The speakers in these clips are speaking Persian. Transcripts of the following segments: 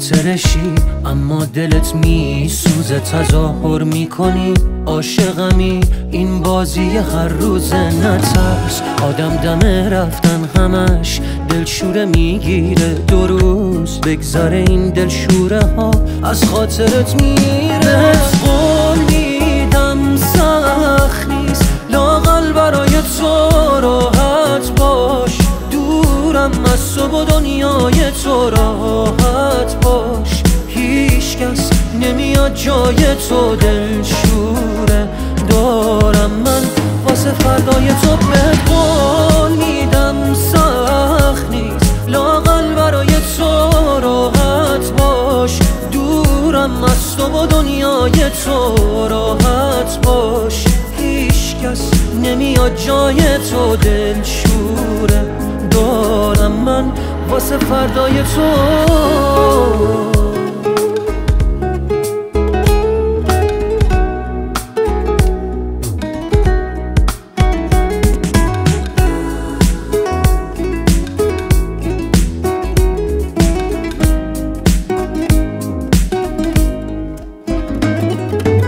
خاطرشی اما دلت میسوزه، تظاهر میکنی عاشقمی، این بازی هر روزه. نترس آدم دم رفتن همش دلشوره میگیره، 2 روز بگذره این دلشوره ها از خاطرت میره. قول میدم سخت نیست لااقل برای تو راحت باش، دورم از تو و دنیای تو راحت باش. هیچ کس نمیاد جای تو، دلشوره دارم من واسه فردای تو. به قول میدم سخت نیست لااقل برای تو راحت باش، دورم از تو و دنیای تو راحت باش. هیچ کس نمیاد جای تو، دلشوره دارم من واسه فردای تو.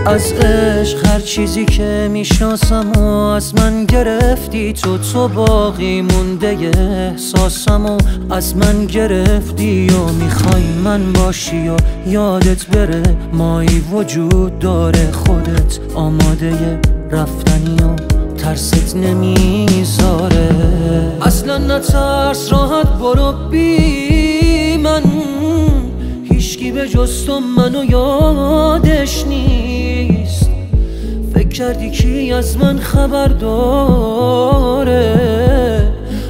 از عشق هر چیزی که میشناسم و از من گرفتی تو باقی مونده احساسم و از من گرفتی و میخوای من باشی و یادت بره مایی وجود داره، خودت آماده رفتنی و ترست نمیذاره. اصلا نترس راحت برو بی من، هیچکی به جز تو منو یادش نیست. فکر کردی کی از من خبر داره،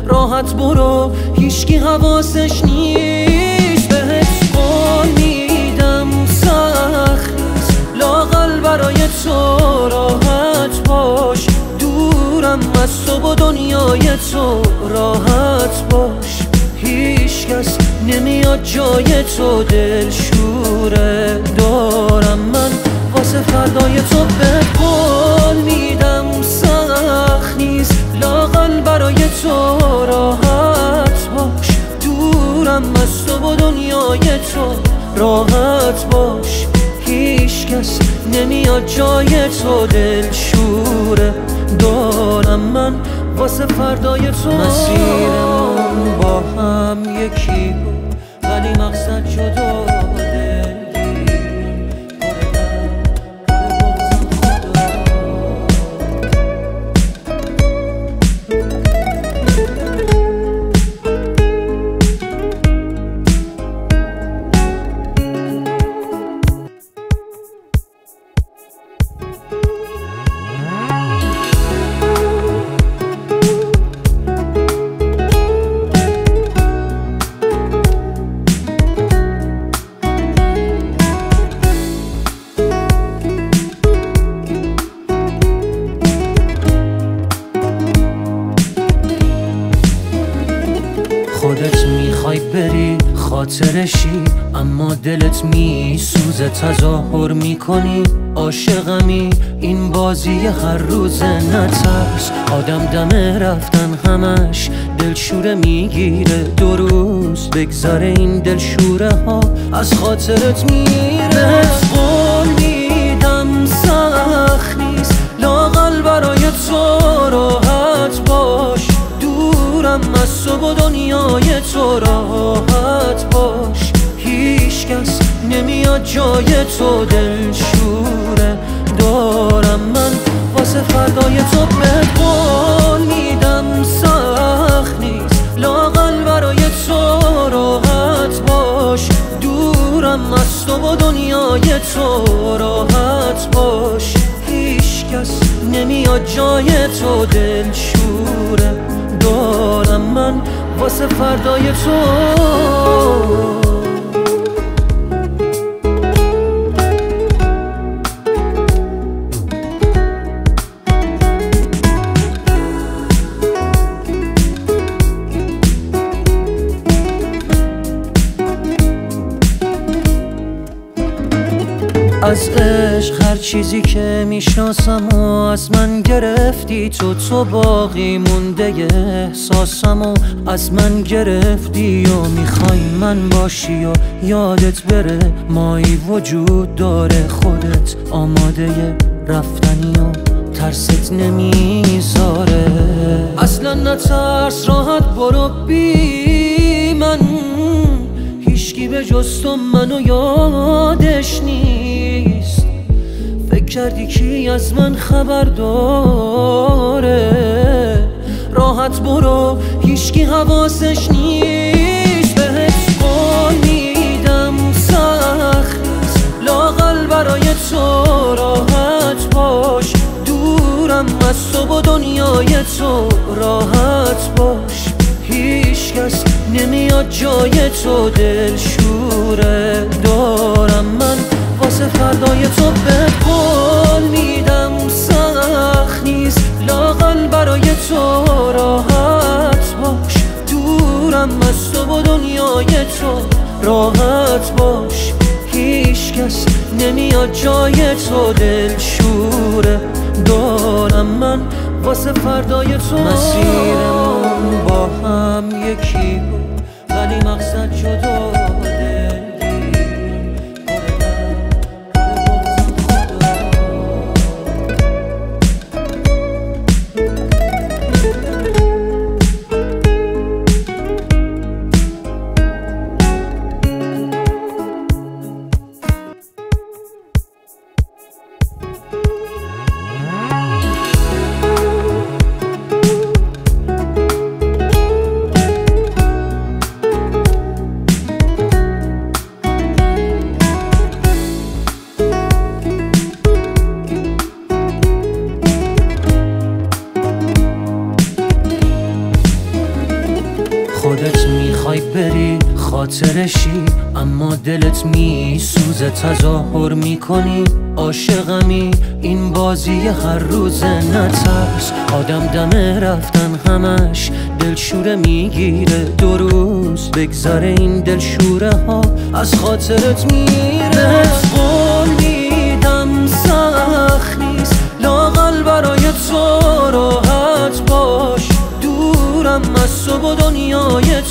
راحت برو هیچکی حواسش نیست. بهت قول میدم سخت نیست لااقل برای تو راحت باش، دورم از تو و دنیای تو راحت باش. هیچ کس نمیاد جای تو، دلشوره دارم من واسه فردای تو. به قول میدم سخت نیست لااقل برای تو راحت باش، دورم از تو و دنیای تو راحت باش. هیچ کس نمیاد جای تو، دلشوره دارم من واسه فردای تو. مسیرمون با هم یکی بود ولی مقصد جدا، خودت میخوای بری خاطرشی اما دلت میسوزه، تظاهر میکنی عاشقمی، این بازی هر روزه. نترس آدم دم رفتن همش دلشوره میگیره، 2 روز بگذره این دلشوره ها از خاطرت میره. قول میدم سخت نیست لااقل برای تو راحت باش، دورم از تو و دنیای تو راحت باش. هیچ کس نمیاد جای تو، دلشوره دارم من واسه فردای تو. به قول میدم سخت نیست لااقل برای تو راحت باش، دورم از تو و دنیای تو راحت باش. هیچ کس نمیاد جای تو، دلشوره دارم من واسه فردای تو. از عشق هر چیزی که میشناسم و از من گرفتی تو باقی مونده احساسم و از من گرفتی و میخوای من باشی و یادت بره مایی وجود داره خودت آماده رفتنی و ترست نمیذاره اصلا نترس راحت برو بی من هیچکی به جز تو منو یادش نیست فکر کردی کی از من خبر داره راحت برو هیچکی حواسش نیست بهت قول میدم سخت نیست لااقل برای تو راحت باش دورم از تو و دنیای تو راحت باش هیچ کس نمیاد جای تو دلشوره دارم من واسه فردای تو بهت قول میدم سخت نیست لااقل برای تو راحت باش دورم از تو و دنیای تو راحت باش هیچ کس نمیاد جای تو دلشوره دارم من واسه فردای تو مسیرمون با هم یکی بود ولی مقصد جدا خودت میخوای بری خاطرشی اما دلت میسوزه تظاهر میکنی عاشقمی این بازی هر روز نترس آدم دم رفتن همش دلشوره میگیره دو روز بگذره این دلشوره ها از خاطرت میره قول میدم سخت نیست لااقل برای تو راحت باش دورم از تو و دنیای